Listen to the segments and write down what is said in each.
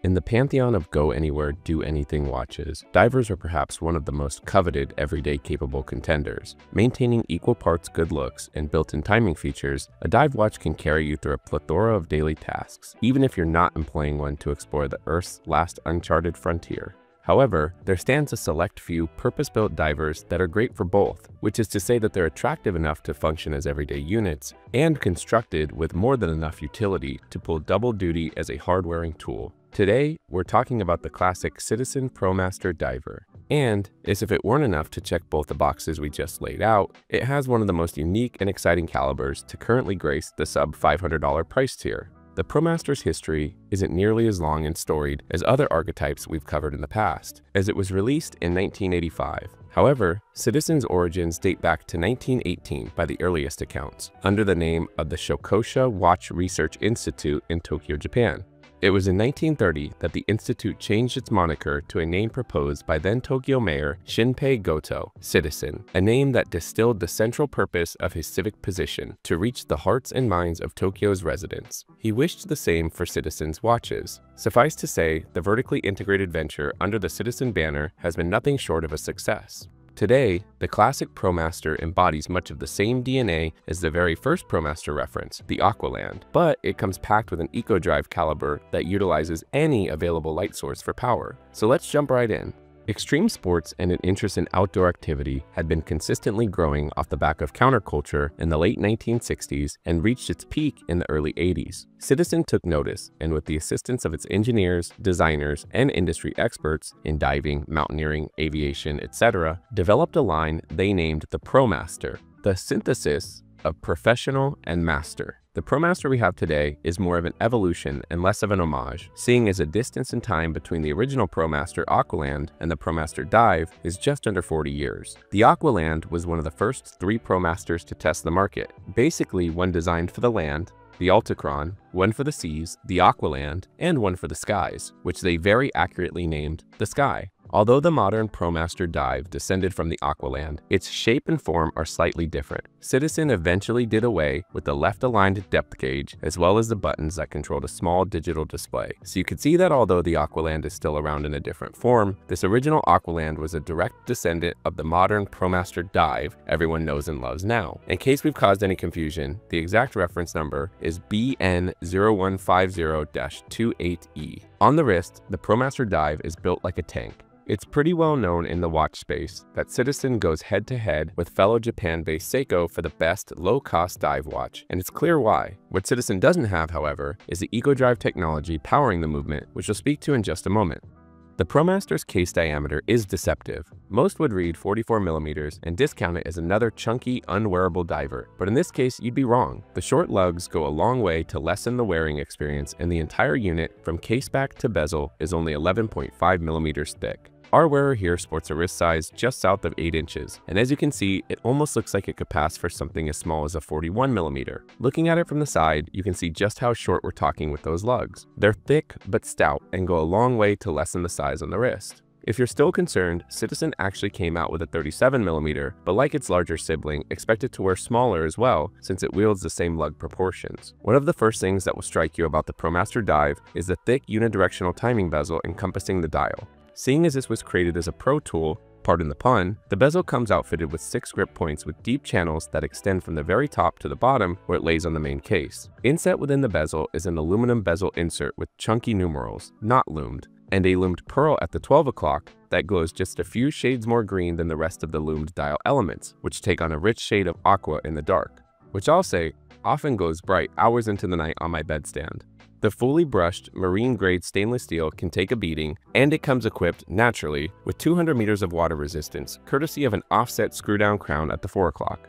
In the pantheon of go-anywhere, do-anything watches, divers are perhaps one of the most coveted everyday capable contenders. Maintaining equal parts good looks and built-in timing features, a dive watch can carry you through a plethora of daily tasks, even if you're not employing one to explore the Earth's last uncharted frontier. However, there stands a select few purpose-built divers that are great for both, which is to say that they're attractive enough to function as everyday units and constructed with more than enough utility to pull double duty as a hard-wearing tool. Today, we're talking about the classic Citizen Promaster Diver. And, as if it weren't enough to check both the boxes we just laid out, it has one of the most unique and exciting calibers to currently grace the sub-$500 price tier. The Promaster's history isn't nearly as long and storied as other archetypes we've covered in the past, as it was released in 1985. However, Citizen's origins date back to 1918 by the earliest accounts, under the name of the Shokosha Watch Research Institute in Tokyo, Japan. It was in 1930 that the institute changed its moniker to a name proposed by then Tokyo Mayor Shinpei Goto, Citizen, a name that distilled the central purpose of his civic position to reach the hearts and minds of Tokyo's residents. He wished the same for Citizen's watches. Suffice to say, the vertically integrated venture under the Citizen banner has been nothing short of a success. Today, the classic Promaster embodies much of the same DNA as the very first Promaster reference, the Aqualand, but it comes packed with an eco-drive caliber that utilizes any available light source for power. So let's jump right in. Extreme sports and an interest in outdoor activity had been consistently growing off the back of counterculture in the late 1960s and reached its peak in the early 80s. Citizen took notice, and with the assistance of its engineers, designers, and industry experts in diving, mountaineering, aviation, etc., developed a line they named the Promaster, the synthesis of professional and master. The Promaster we have today is more of an evolution and less of an homage, seeing as a distance in time between the original Promaster Aqualand and the Promaster Dive is just under 40 years. The Aqualand was one of the first 3 Promasters to test the market, basically one designed for the land, the Altachron, one for the seas, the Aqualand, and one for the skies, which they very accurately named the Sky. Although the modern Promaster Dive descended from the Aqualand, its shape and form are slightly different. Citizen eventually did away with the left-aligned depth gauge as well as the buttons that controlled a small digital display. So you can see that although the Aqualand is still around in a different form, this original Aqualand was a direct descendant of the modern Promaster Dive everyone knows and loves now. In case we've caused any confusion, the exact reference number is BN0150-28E. On the wrist, the Promaster Dive is built like a tank. It's pretty well known in the watch space that Citizen goes head-to-head with fellow Japan-based Seiko for the best low-cost dive watch, and it's clear why. What Citizen doesn't have, however, is the eco-drive technology powering the movement, which we'll speak to in just a moment. The Promaster's case diameter is deceptive. Most would read 44mm and discount it as another chunky, unwearable diver, but in this case, you'd be wrong. The short lugs go a long way to lessen the wearing experience, and the entire unit, from caseback to bezel, is only 11.5mm thick. Our wearer here sports a wrist size just south of 8 inches, and as you can see, it almost looks like it could pass for something as small as a 41mm. Looking at it from the side, you can see just how short we're talking with those lugs. They're thick but stout and go a long way to lessen the size on the wrist. If you're still concerned, Citizen actually came out with a 37mm, but like its larger sibling, expected to wear smaller as well since it wields the same lug proportions. One of the first things that will strike you about the Promaster Dive is the thick unidirectional timing bezel encompassing the dial. Seeing as this was created as a pro tool, pardon the pun, the bezel comes outfitted with 6 grip points with deep channels that extend from the very top to the bottom where it lays on the main case. Inset within the bezel is an aluminum bezel insert with chunky numerals, not loomed, and a loomed pearl at the 12 o'clock that glows just a few shades more green than the rest of the loomed dial elements, which take on a rich shade of aqua in the dark, which I'll say often goes bright hours into the night on my bedstand. The fully brushed marine-grade stainless steel can take a beating, and it comes equipped, naturally, with 200 meters of water resistance, courtesy of an offset screw-down crown at the 4 o'clock.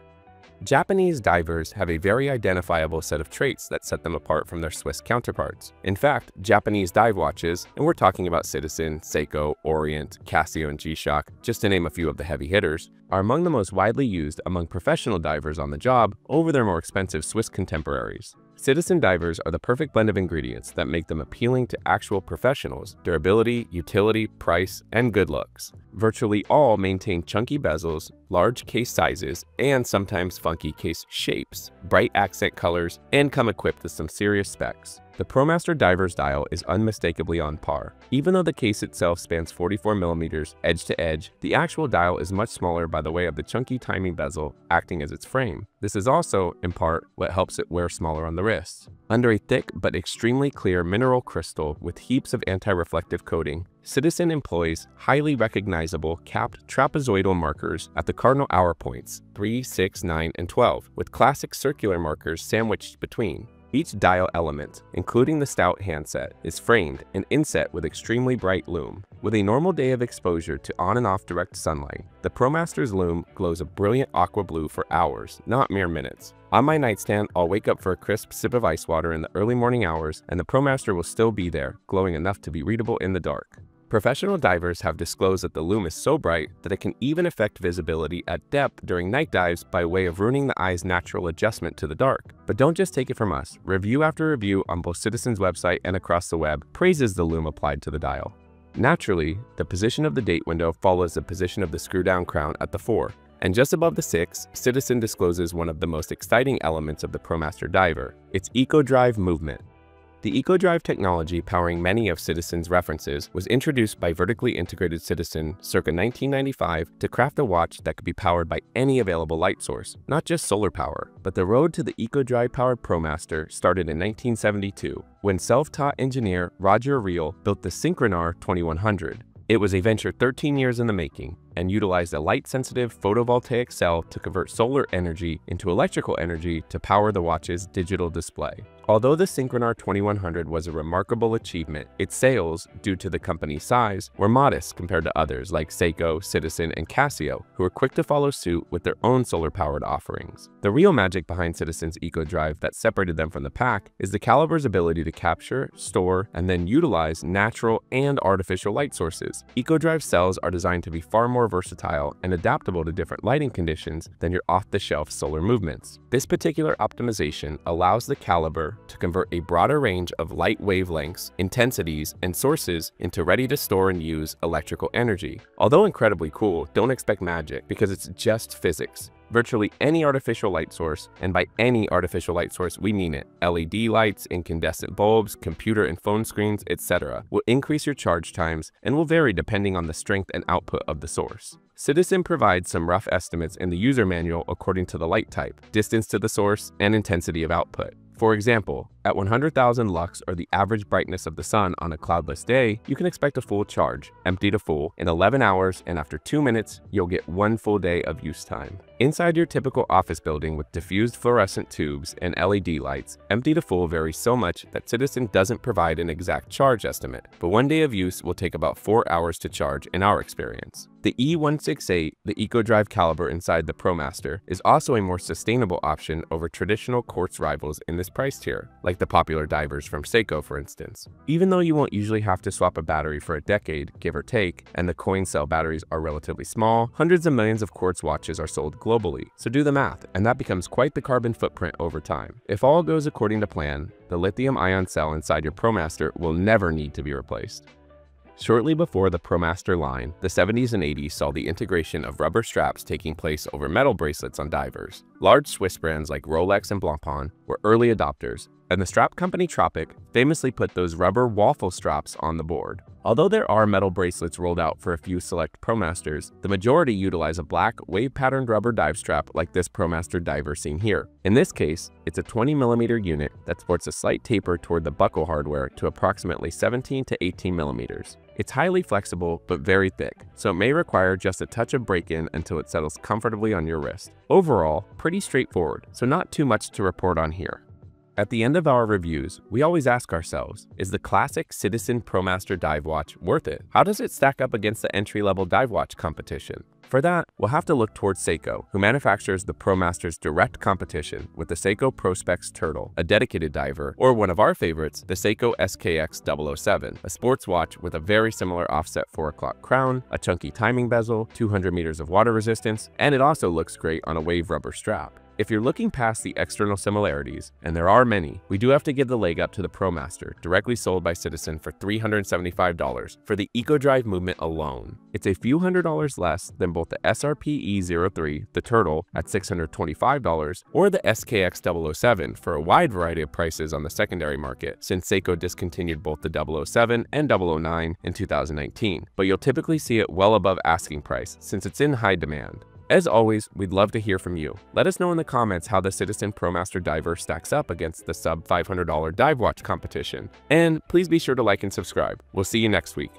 Japanese divers have a very identifiable set of traits that set them apart from their Swiss counterparts. In fact, Japanese dive watches, and we're talking about Citizen, Seiko, Orient, Casio, and G-Shock, just to name a few of the heavy hitters, are among the most widely used among professional divers on the job over their more expensive Swiss contemporaries. Citizen divers are the perfect blend of ingredients that make them appealing to actual professionals: durability, utility, price, and good looks. Virtually all maintain chunky bezels, large case sizes, and sometimes funky case shapes, bright accent colors, and come equipped with some serious specs. The Promaster Diver's dial is unmistakably on par. Even though the case itself spans 44 millimeters edge to edge, the actual dial is much smaller by the way of the chunky timing bezel acting as its frame. This is also, in part, what helps it wear smaller on the wrists. Under a thick but extremely clear mineral crystal with heaps of anti-reflective coating, Citizen employs highly recognizable capped trapezoidal markers at the cardinal hour points 3, 6, 9, and 12, with classic circular markers sandwiched between. Each dial element, including the stout handset, is framed and inset with extremely bright lume. With a normal day of exposure to on and off direct sunlight, the Promaster's lume glows a brilliant aqua blue for hours, not mere minutes. On my nightstand, I'll wake up for a crisp sip of ice water in the early morning hours, and the Promaster will still be there, glowing enough to be readable in the dark. Professional divers have disclosed that the lume is so bright that it can even affect visibility at depth during night dives by way of ruining the eye's natural adjustment to the dark. But don't just take it from us. Review after review on both Citizen's website and across the web praises the lume applied to the dial. Naturally, the position of the date window follows the position of the screw-down crown at the fore. And just above the 6, Citizen discloses one of the most exciting elements of the Promaster Diver, its EcoDrive movement. The EcoDrive technology powering many of Citizen's references was introduced by vertically integrated Citizen circa 1995 to craft a watch that could be powered by any available light source, not just solar power. But the road to the EcoDrive-powered Promaster started in 1972, when self-taught engineer Roger Reel built the Synchronar 2100. It was a venture 13 years in the making and utilized a light-sensitive photovoltaic cell to convert solar energy into electrical energy to power the watch's digital display. Although the Synchronar 2100 was a remarkable achievement, its sales, due to the company's size, were modest compared to others like Seiko, Citizen, and Casio, who were quick to follow suit with their own solar-powered offerings. The real magic behind Citizen's EcoDrive that separated them from the pack is the caliber's ability to capture, store, and then utilize natural and artificial light sources. EcoDrive cells are designed to be far more versatile and adaptable to different lighting conditions than your off-the-shelf solar movements. This particular optimization allows the caliber to convert a broader range of light wavelengths, intensities, and sources into ready-to-store and use electrical energy. Although incredibly cool, don't expect magic because it's just physics. Virtually any artificial light source, and by any artificial light source we mean it, LED lights, incandescent bulbs, computer and phone screens, etc., will increase your charge times and will vary depending on the strength and output of the source. Citizen provides some rough estimates in the user manual according to the light type, distance to the source, and intensity of output. For example, at 100,000 lux or the average brightness of the sun on a cloudless day, you can expect a full charge, empty to full, in 11 hours, and after 2 minutes, you'll get 1 full day of use time. Inside your typical office building with diffused fluorescent tubes and LED lights, empty to full varies so much that Citizen doesn't provide an exact charge estimate, but 1 day of use will take about 4 hours to charge in our experience. The E168, the EcoDrive caliber inside the Promaster, is also a more sustainable option over traditional quartz rivals in this price tier, like the popular divers from Seiko, for instance. Even though you won't usually have to swap a battery for a decade, give or take, and the coin cell batteries are relatively small, hundreds of millions of quartz watches are sold globally. So do the math, and that becomes quite the carbon footprint over time. If all goes according to plan, the lithium-ion cell inside your Promaster will never need to be replaced. Shortly before the Promaster line, the 70s and 80s saw the integration of rubber straps taking place over metal bracelets on divers. Large Swiss brands like Rolex and Blancpain were early adopters, and the strap company Tropic famously put those rubber waffle straps on the board. Although there are metal bracelets rolled out for a few select Promasters, the majority utilize a black wave-patterned rubber dive strap like this Promaster Diver seen here. In this case, it's a 20mm unit that sports a slight taper toward the buckle hardware to approximately 17 to 18mm. It's highly flexible but very thick, so it may require just a touch of break-in until it settles comfortably on your wrist. Overall, pretty straightforward, so not too much to report on here. At the end of our reviews, we always ask ourselves, is the classic Citizen Promaster dive watch worth it? How does it stack up against the entry-level dive watch competition? For that, we'll have to look towards Seiko, who manufactures the Promaster's direct competition with the Seiko Prospex Turtle, a dedicated diver, or one of our favorites, the Seiko SKX007, a sports watch with a very similar offset 4 o'clock crown, a chunky timing bezel, 200 meters of water resistance, and it also looks great on a wave rubber strap. If you're looking past the external similarities, and there are many, we do have to give the leg up to the Promaster, directly sold by Citizen for $375 for the EcoDrive movement alone. It's a few $100s less than both the SRP E03, the Turtle, at $625, or the SKX 007 for a wide variety of prices on the secondary market, since Seiko discontinued both the 007 and 009 in 2019, but you'll typically see it well above asking price since it's in high demand. As always, we'd love to hear from you. Let us know in the comments how the Citizen Promaster Diver stacks up against the sub $500 dive watch competition. And please be sure to like and subscribe. We'll see you next week.